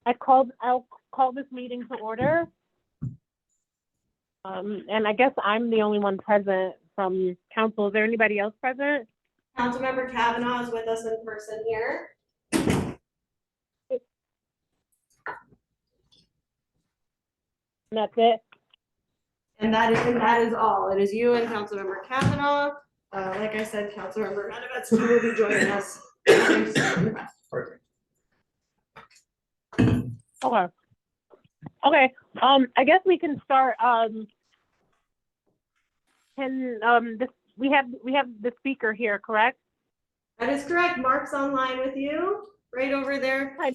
I'll call this meeting to order. And I guess I'm the only one present from council. Is there anybody else present? Councilmember Kavanaugh is with us in person here. And that's it. And that is all. It is you and Councilmember Kavanaugh. Like I said, Councilmember Medovetsky will be joining us soon. Okay. I guess we can start. We have the speaker here, correct? That is correct. Mark's online with you, right over there. Hi.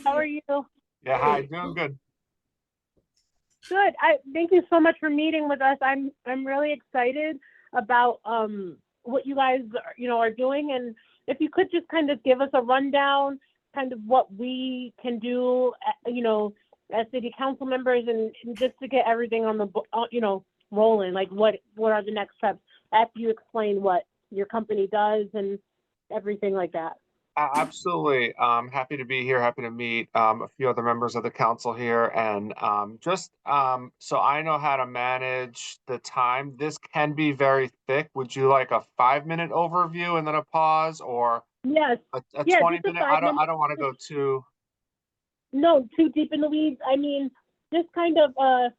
How are you? Yeah, hi. Doing good. Good. Thank you so much for meeting with us. I'm really excited about what you guys are doing, and if you could just kind of give us a rundown, kind of what we can do, as city council members, and just to get everything on the rolling. Like what are the next steps after you explain what your company does and everything like that. Absolutely. Happy to be here. Happy to meet a few other members of the council here. And so I know how to manage the time. This can be very thick. Would you like a 5-minute overview and then a pause, or yes, a 20-minute? I don't want to go too deep in the weeds. I mean, just kind of a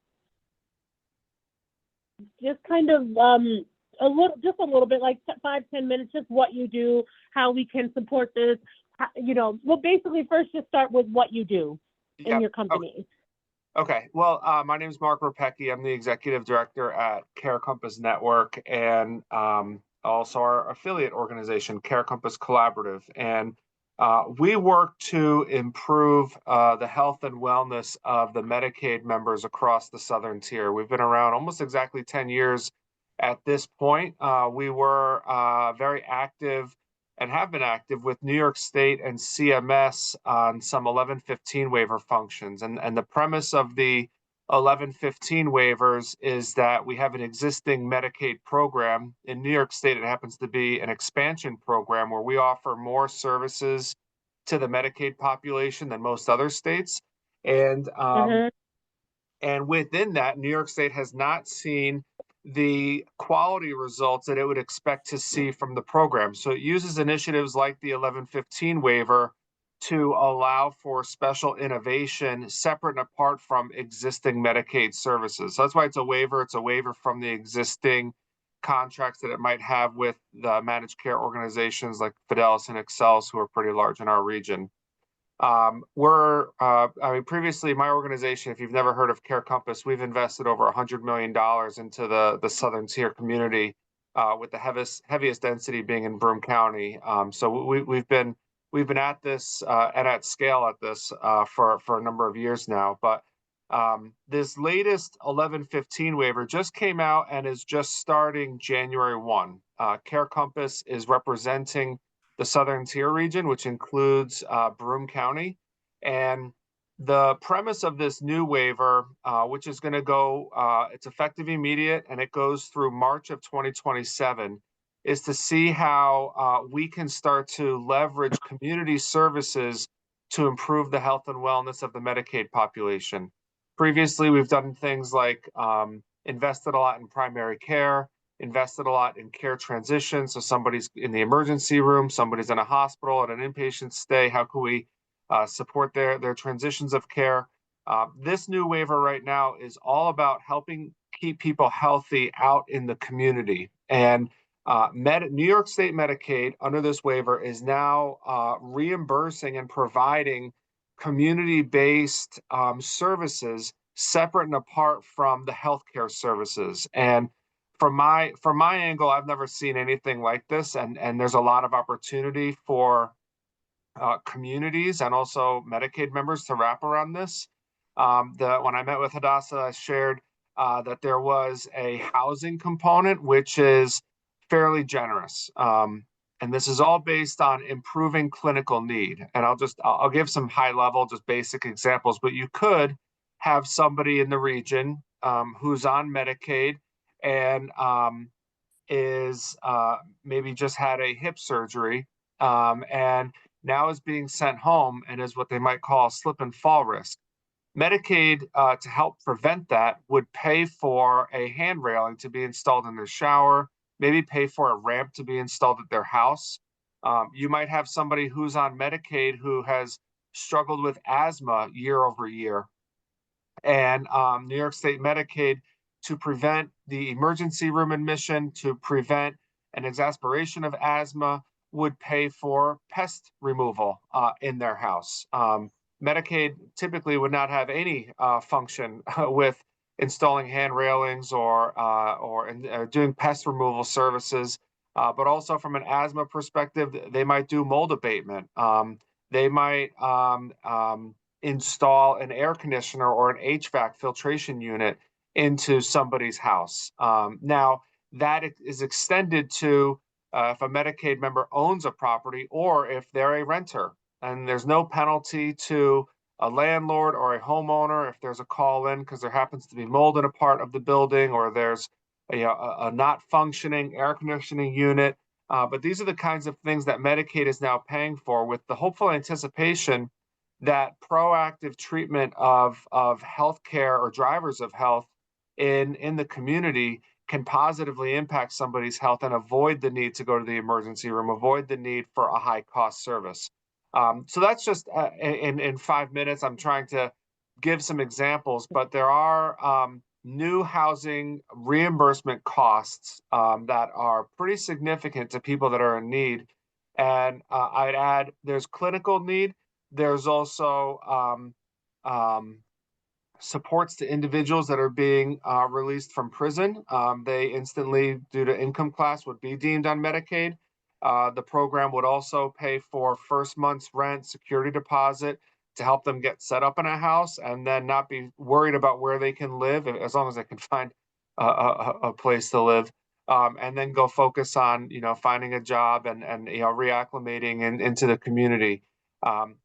little bit, like 5-10 minutes, just what you do, how we can support this, well, basically first just start with what you do in your company. Okay. Well, my name is Mark Ropecki. I'm the executive director at Care Compass Network, and also our affiliate organization, Care Compass Collaborative. And we work to improve the health and wellness of the Medicaid members across the Southern Tier. We've been around almost exactly 10 years at this point. We were very active and have been active with New York State and CMS on some 1115 waiver functions. And the premise of the 1115 waivers is that we have an existing Medicaid program. In New York State, it happens to be an expansion program where we offer more services to the Medicaid population than most other states. And and within that, New York State has not seen the quality results that it would expect to see from the program. So it uses initiatives like the 1115 waiver to allow for special innovation separate and apart from existing Medicaid services. So that's why it's a waiver. It's a waiver from the existing contracts that it might have with the managed care organizations like Fidelis and Excels, who are pretty large in our region. Previously, my organization, if you've never heard of Care Compass, we've invested over $100 million into the Southern Tier community, with the heaviest density being in Broome County. So we've been at this and at scale at this for a number of years now. But this latest 1115 waiver just came out and is just starting January 1. Care Compass is representing the Southern Tier region, which includes Broome County. And the premise of this new waiver, which is going to go, it's effective immediate, and it goes through March of 2027, is to see how we can start to leverage community services to improve the health and wellness of the Medicaid population. Previously, we've done things like invested a lot in primary care, invested a lot in care transition. So somebody's in the emergency room, somebody's in a hospital at an inpatient stay. How can we support their transitions of care? This new waiver right now is all about helping keep people healthy out in the community. And New York State Medicaid, under this waiver, is now reimbursing and providing community-based services separate and apart from the healthcare services. And from my angle, I've never seen anything like this, and there's a lot of opportunity for communities and also Medicaid members to wrap around this. When I met with Hadassah, I shared that there was a housing component, which is fairly generous. And this is all based on improving clinical need. And I'll give some high level, just basic examples, but you could have somebody in the region who's on Medicaid and is maybe just had a hip surgery, and now is being sent home and is what they might call a slip and fall risk. Medicaid, to help prevent that, would pay for a hand railing to be installed in their shower, maybe pay for a ramp to be installed at their house. You might have somebody who's on Medicaid who has struggled with asthma year over year. And New York State Medicaid, to prevent the emergency room admission, to prevent an exacerbation of asthma, would pay for pest removal in their house. Medicaid typically would not have any function with installing hand railings or doing pest removal services, but also from an asthma perspective, they might do mold abatement. They might install an air conditioner or an HVAC filtration unit into somebody's house. Now, that is extended to if a Medicaid member owns a property or if they're a renter. And there's no penalty to a landlord or a homeowner if there's a call in because there happens to be mold in a part of the building or there's a not functioning air conditioning unit. But these are the kinds of things that Medicaid is now paying for, with the hopeful anticipation that proactive treatment of healthcare or drivers of health in the community can positively impact somebody's health and avoid the need to go to the emergency room, avoid the need for a high cost service. So that's just in 5 minutes. I'm trying to give some examples, but there are new housing reimbursement costs that are pretty significant to people that are in need. And I'd add there's clinical need. There's also supports to individuals that are being released from prison. They instantly, due to income class, would be deemed on Medicaid. The program would also pay for first month's rent, security deposit to help them get set up in a house and then not be worried about where they can live as long as they can find a place to live. And then go focus on, finding a job and reacclimating into the community.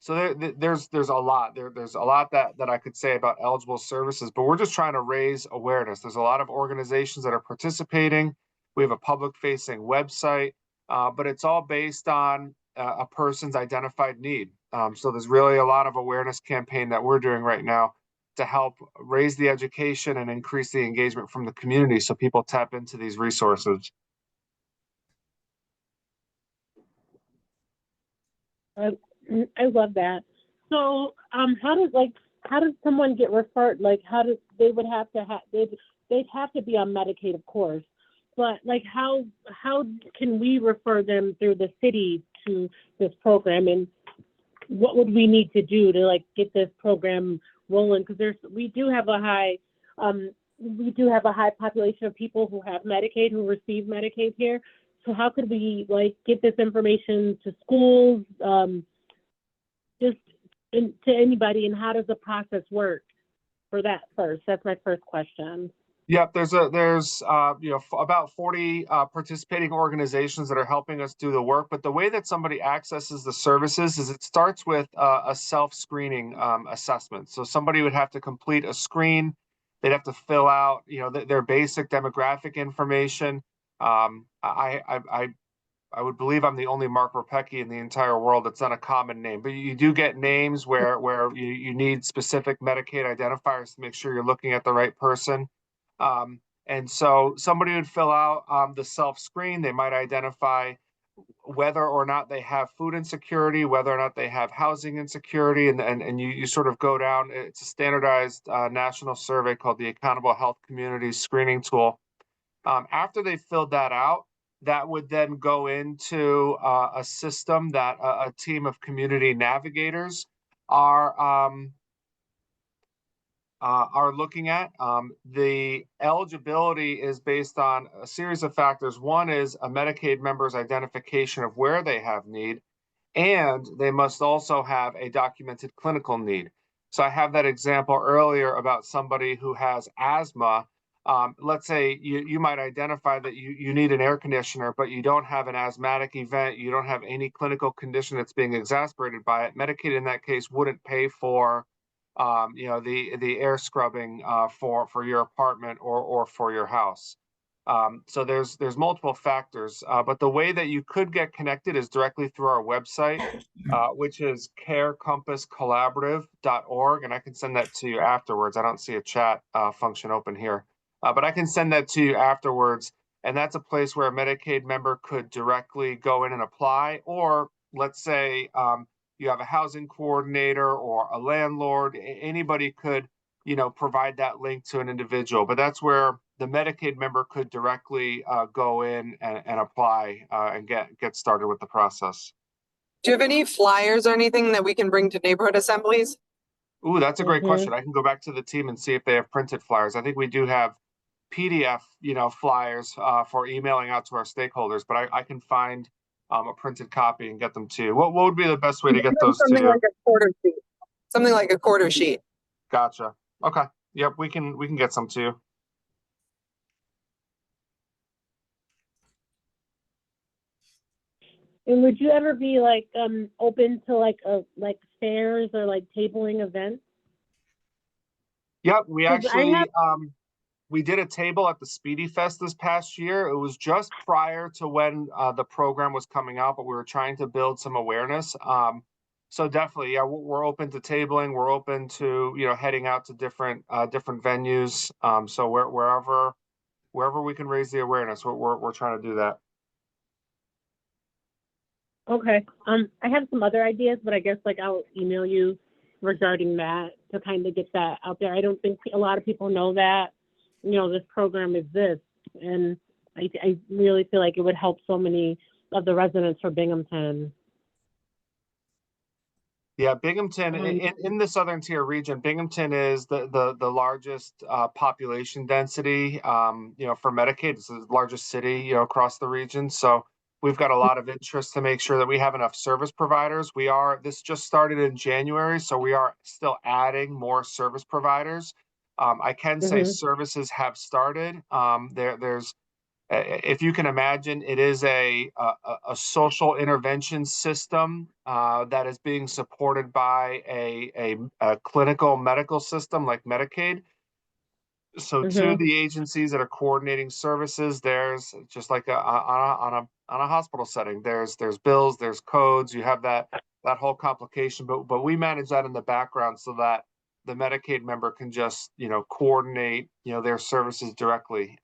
So there's a lot there's a lot that I could say about eligible services, but we're just trying to raise awareness. There's a lot of organizations that are participating. We have a public facing website, but it's all based on a person's identified need. So there's really a lot of awareness campaign that we're doing right now to help raise the education and increase the engagement from the community so people tap into these resources. I love that. So, how does someone get referred? They would have to they'd have to be on Medicaid, of course, but how can we refer them through the city to this program, and what would we need to do to get this program rolling? Because we do have a high population of people who have Medicaid, who receive Medicaid here. So how could we get this information to schools, to anybody, and how does the process work for that first? That's my first question. Yep, there's about 40 participating organizations that are helping us do the work. But the way that somebody accesses the services is it starts with a self-screening assessment. So somebody would have to complete a screen. They'd have to fill out, their basic demographic information. I would believe I'm the only Mark Rapecki in the entire world that's not a common name, but you do get names where you need specific Medicaid identifiers to make sure you're looking at the right person. And so somebody would fill out the self-screen. They might identify whether or not they have food insecurity, whether or not they have housing insecurity, and you sort of go down. It's a standardized national survey called the Accountable Health Communities Screening Tool. After they filled that out, that would then go into a system that a team of community navigators are looking at. The eligibility is based on a series of factors. One is a Medicaid member's identification of where they have need, and they must also have a documented clinical need. So I have that example earlier about somebody who has asthma. Let's say you might identify that you need an air conditioner, but you don't have an asthmatic event, you don't have any clinical condition that's being exacerbated by it. Medicaid in that case wouldn't pay for the air scrubbing for your apartment or for your house. So there's multiple factors, but the way that you could get connected is directly through our website, which is carecompasscollaborative.org, and I can send that to you afterwards. I don't see a chat function open here, but I can send that to you afterwards. And that's a place where a Medicaid member could directly go in and apply, or let's say you have a housing coordinator or a landlord, anybody could, provide that link to an individual. But that's where the Medicaid member could directly go in and apply and get started with the process. Do you have any flyers or anything that we can bring to neighborhood assemblies? Ooh, that's a great question. I can go back to the team and see if they have printed flyers. I think we do have PDF, flyers for emailing out to our stakeholders, but I can find a printed copy and get them to you. What would be the best way to get those to Something you? like a quarter sheet. Something like a quarter sheet. Gotcha. Okay. Yep, we can get some to you. And would you ever be like open to like fairs or like tabling events? Yep, we 'Cause actually we did a table at the Speedy Fest this past year. It was just prior to when the program was coming out, but we were trying to build some awareness. So definitely, yeah, we're open to tabling. We're open to heading out to different venues. So wherever we can raise the awareness, we're trying to do that. Okay. I have some other ideas, but I guess like I'll email you regarding that to kind of get that out there. I don't think a lot of people know that, this program exists. And I really feel like it would help so many of the residents for Binghamton. Yeah, Binghamton in the Southern Tier region, Binghamton is the largest population density, for Medicaid. It's the largest city, across the region. So we've got a lot of interest to make sure that we have enough service providers. This just started in January, so we are still adding more service providers. I can say services have started. There's if you can imagine, it is a social intervention system that is being supported by a clinical medical system like Medicaid. So to the agencies that are coordinating services, there's just like on a hospital setting, there's bills, there's codes, you have that whole complication, but we manage that in the background so that the Medicaid member can just coordinate their services directly.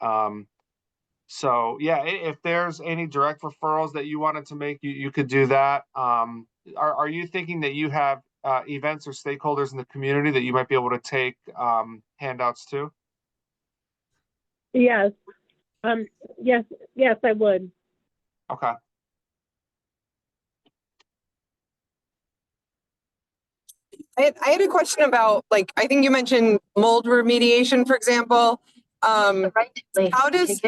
So yeah, if there's any direct referrals that you wanted to make, you could do that. Are you thinking that you have events or stakeholders in the community that you might be able to take handouts to? Yes. Yes, I would. Okay. I had a question about, like, I think you mentioned mold remediation, for example. How does,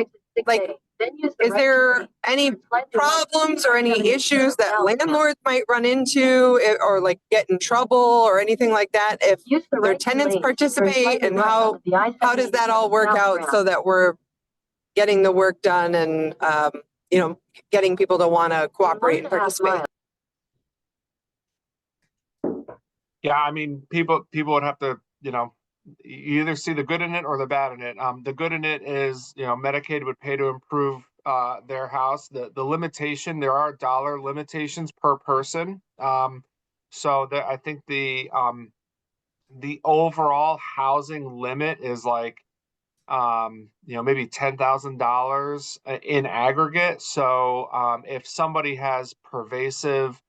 like, is there any problems or any issues that landlords might run into or like get in trouble or anything like that if their tenants participate? And how does that all work out so that we're getting the work done and, getting people to want to cooperate and participate? Yeah, I mean, people would have to, you either see the good in it or the bad in it. The good in it is, Medicaid would pay to improve their house. The limitation, there are dollar limitations per person. So I think the overall housing limit is like, maybe $10,000 in aggregate. So if somebody has pervasive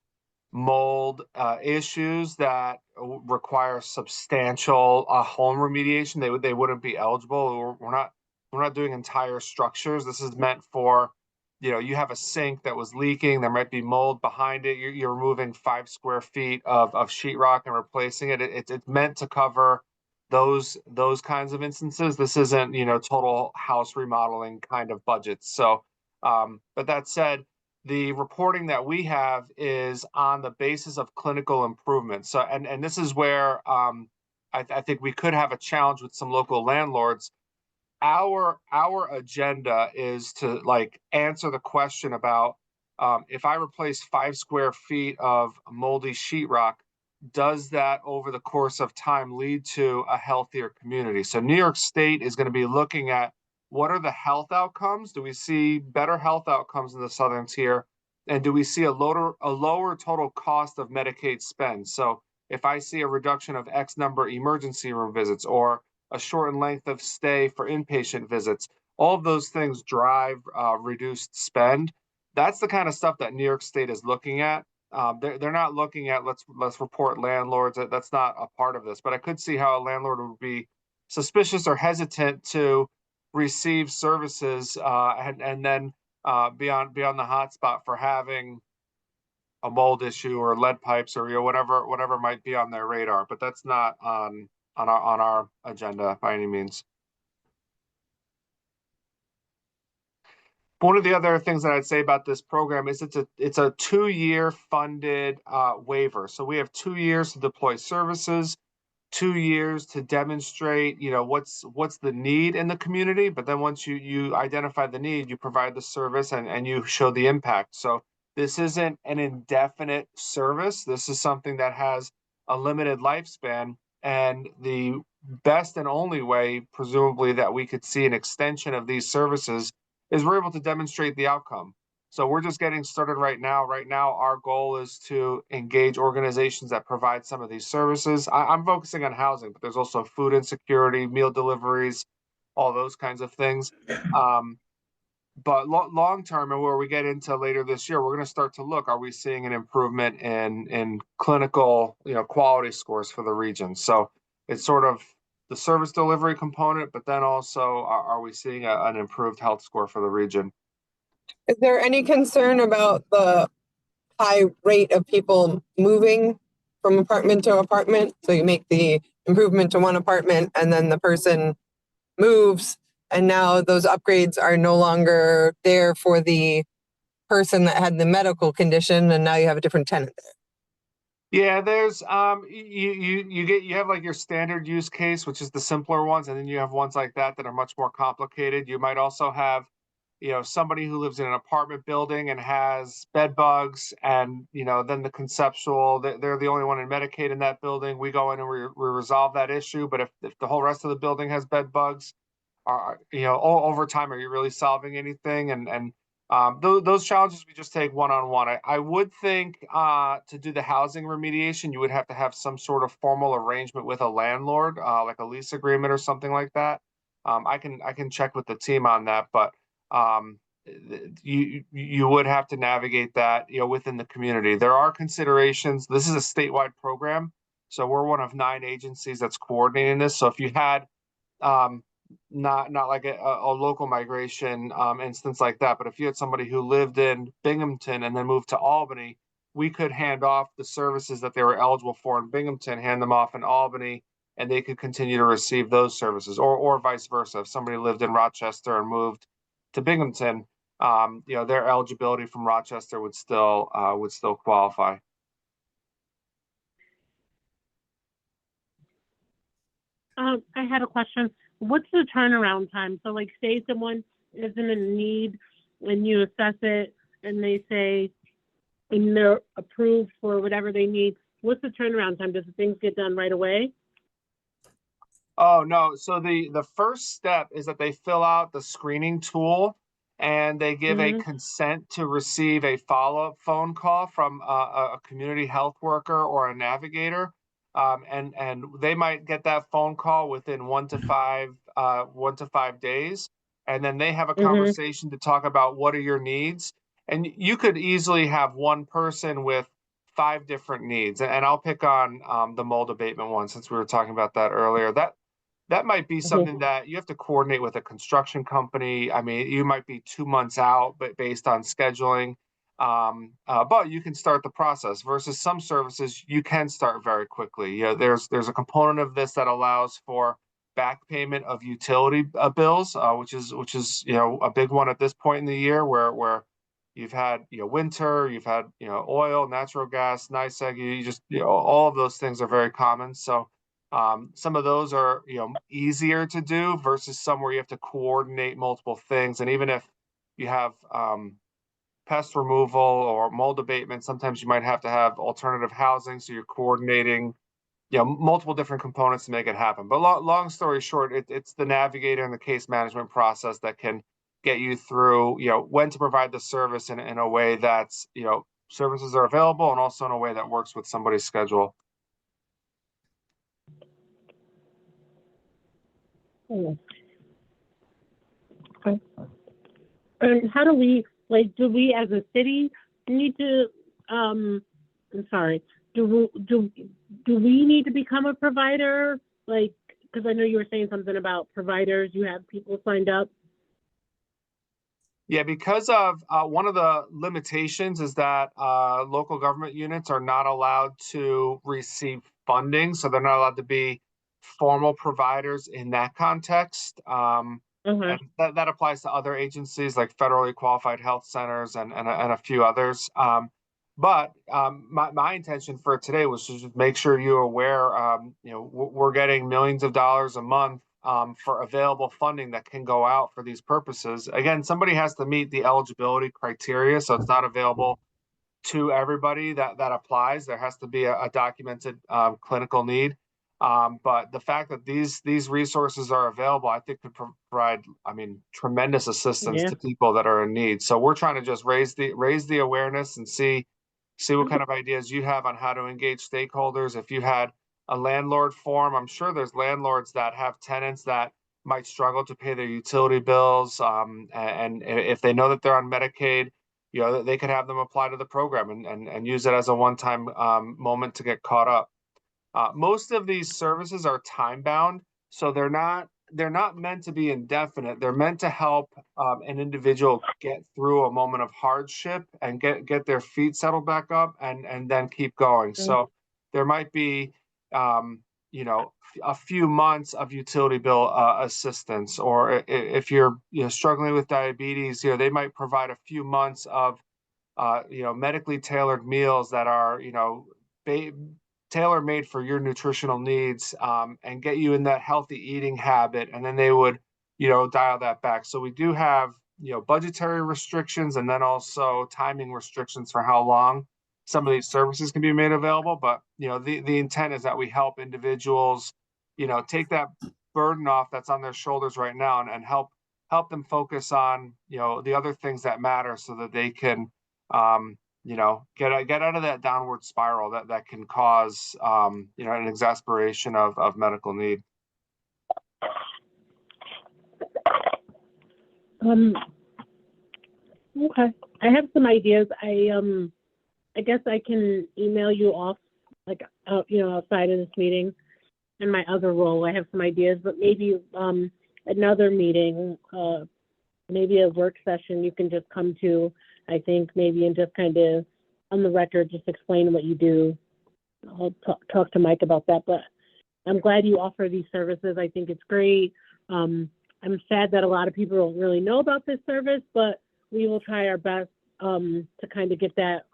mold issues that require substantial home remediation, they wouldn't be eligible. We're not doing entire structures. This is meant for, you have a sink that was leaking, there might be mold behind it, you're removing 5 square feet of sheetrock and replacing it. It's meant to cover those kinds of instances. This isn't total house remodeling kind of budgets. So but that said, the reporting that we have is on the basis of clinical improvement. So, and this is where I think we could have a challenge with some local landlords. Our agenda is to like answer the question about if I replace 5 square feet of moldy sheetrock, does that over the course of time lead to a healthier community? So New York State is going to be looking at what are the health outcomes? Do we see better health outcomes in the southern tier? And do we see a lower total cost of Medicaid spend? So if I see a reduction of X number emergency room visits or a shortened length of stay for inpatient visits, all of those things drive reduced spend. That's the kind of stuff that New York State is looking at. They're not looking at let's report landlords. That's not a part of this. But I could see how a landlord would be suspicious or hesitant to receive services and then be on the hotspot for having a mold issue or lead pipes or whatever might be on their radar. But that's not on our agenda by any means. One of the other things that I'd say about this program is it's a 2-year funded waiver. So we have 2 years to deploy services, 2 years to demonstrate, what's the need in the community. But then once you identify the need, you provide the service and you show the impact. So this isn't an indefinite service. This is something that has a limited lifespan. And the best and only way, presumably, that we could see an extension of these services is we're able to demonstrate the outcome. So we're just getting started right now. Right now, our goal is to engage organizations that provide some of these services. I'm focusing on housing, but there's also food insecurity, meal deliveries, all those kinds of things. But long term, and where we get into later this year, we're going to start to look, are we seeing an improvement in clinical, quality scores for the region? So it's sort of the service delivery component, but then also are we seeing an improved health score for the region? Is there any concern about the high rate of people moving from apartment to apartment? So you make the improvement to one apartment and then the person moves and now those upgrades are no longer there for the person that had the medical condition and now you have a different tenant there. Yeah, there's you have like your standard use case, which is the simpler ones, and then you have ones like that are much more complicated. You might also have, somebody who lives in an apartment building and has bed bugs, and then the conceptual, they're the only one in Medicaid in that building. We go in and we resolve that issue. But if the whole rest of the building has bed bugs, over time, are you really solving anything? And those challenges we just take one-on-one. I would think to do the housing remediation, you would have to have some sort of formal arrangement with a landlord, like a lease agreement or something like that. I can check with the team on that, but you would have to navigate that within the community. There are considerations. This is a statewide program, so we're one of 9 agencies that's coordinating this. So if you had not like a local migration instance like that, but if you had somebody who lived in Binghamton and then moved to Albany, we could hand off the services that they were eligible for in Binghamton, hand them off in Albany, and they could continue to receive those services, or vice versa. If somebody lived in Rochester and moved to Binghamton, their eligibility from Rochester would still qualify. I had a question. What's the turnaround time? So like say someone isn't in need and you assess it and they say, and they're approved for whatever they need. What's the turnaround time? Does the things get done right away? Oh, no. So the first step is that they fill out the screening tool and they give a consent to receive a follow-up phone call from a community health worker or a navigator. And they might get that phone call within 1 to 5 days. And then they have a conversation to talk about what are your needs. And you could easily have one person with 5 different needs. And I'll pick on the mold abatement one, since we were talking about that earlier. That might be something that you have to coordinate with a construction company. I mean, you might be 2 months out, but based on scheduling. But you can start the process versus some services you can start very quickly. There's a component of this that allows for back payment of utility bills, which is a big one at this point in the year where you've had winter, you've had oil, natural gas, NYSEG, all of those things are very common. So some of those are easier to do versus some where you have to coordinate multiple things. And even if you have pest removal or mold abatement, sometimes you might have to have alternative housing. So you're coordinating, multiple different components to make it happen. But long story short, it's the navigator and the case management process that can get you through, when to provide the service in a way that's, services are available and also in a way that works with somebody's schedule. Okay. And how do we, do we as a city need to, I'm sorry, do we need to become a provider? Because I know you were saying something about providers, you have people signed up. Yeah, because of one of the limitations is that local government units are not allowed to receive funding, so they're not allowed to be formal providers in that context. And that applies to other agencies like federally qualified health centers and a few others. But my intention for today was to just make sure you're aware, we're getting millions of dollars a month for available funding that can go out for these purposes. Again, somebody has to meet the eligibility criteria, so it's not available to everybody that applies. There has to be a documented clinical need. But the fact that these resources are available, I think could provide, tremendous assistance to people that are in need. So we're trying to just raise the awareness and see what kind of ideas you have on how to engage stakeholders. If you had a landlord forum, I'm sure there's landlords that have tenants that might struggle to pay their utility bills. And if they know that they're on Medicaid, they could have them apply to the program and use it as a one-time moment to get caught up. Most of these services are time bound, so they're not meant to be indefinite. They're meant to help an individual get through a moment of hardship and get their feet settled back up and then keep going. So there might be a few months of utility bill assistance, or if you're struggling with diabetes, they might provide a few months of medically tailored meals that are tailor-made for your nutritional needs, and get you in that healthy eating habit, and then they would dial that back. So we do have budgetary restrictions and then also timing restrictions for how long some of these services can be made available. But the intent is that we help individuals take that burden off that's on their shoulders right now, and help them focus on the other things that matter, so that they can get out of that downward spiral that can cause an exasperation of medical need. Okay, I have some ideas. I guess I can email you off, outside of this meeting. In my other role, I have some ideas, but maybe another meeting, maybe a work session you can just come to, I think, maybe, and just kind of on the record, just explain what you do. I'll talk to Mike about that, but I'm glad you offer these services. I think it's great. I'm sad that a lot of people don't really know about this service, but we will try our best to kind of get that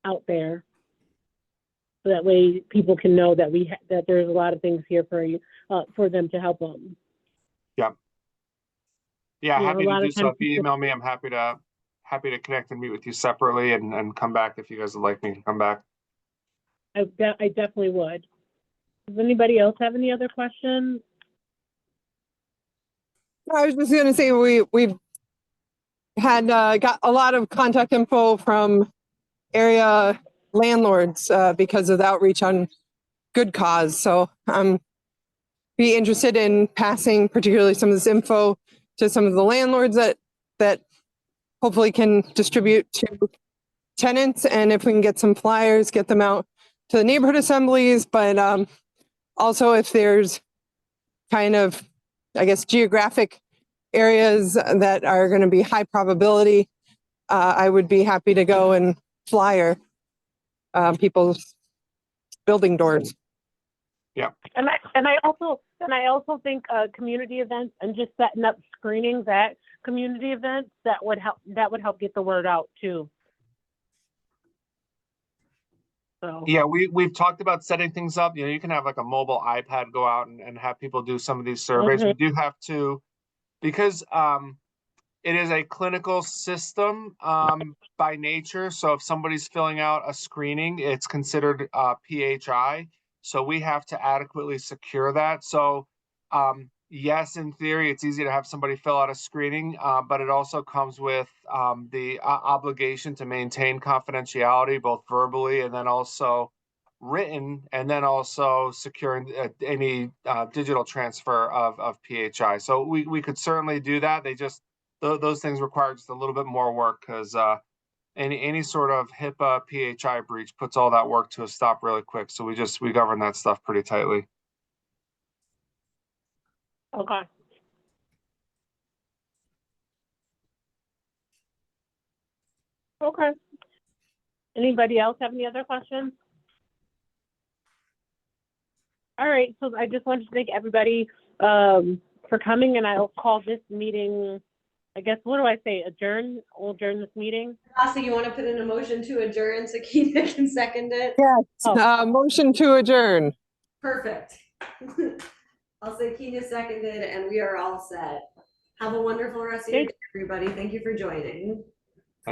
out there. So that way people can know that that there's a lot of things here for you, for them to help them. Yeah, happy to do so. If you email me, I'm happy to connect and meet with you separately and come back if you guys would like me to come back. I definitely would. Does anybody else have any other questions? I was just going to say we've had got a lot of contact info from area landlords because of the outreach on Good Cause. So be interested in passing particularly some of this info to some of the landlords that hopefully can distribute to tenants. And if we can get some flyers, get them out to the neighborhood assemblies, but also if there's kind of, I guess, geographic areas that are going to be high probability, I would be happy to go and flyer people's building doors. Yeah. And I also think community events and just setting up screenings at community events that would help get the word out too. So yeah, we've talked about setting things up. You can have like a mobile iPad go out and have people do some of these surveys. We do have to, because it is a clinical system by nature. So if somebody's filling out a screening, it's considered PHI. So we have to adequately secure that. So yes, in theory, it's easy to have somebody fill out a screening, but it also comes with the obligation to maintain confidentiality, both verbally and then also written, and then also securing any digital transfer of PHI. So we could certainly do that. They just, those things require just a little bit more work, because any sort of HIPAA PHI breach puts all that work to a stop really quick. So we govern that stuff pretty tightly. Okay. Okay. Anybody else have any other questions? All right, so I just wanted to thank everybody for coming, and I'll call this meeting, I guess, what do I say, adjourn? We'll adjourn this meeting? Asa, you want to put in a motion to adjourn so Keena can second it? Yes, Oh. motion to adjourn. Perfect. I'll say Keena seconded, and we are all set. Have a wonderful rest of your day, everybody. Thank you for joining.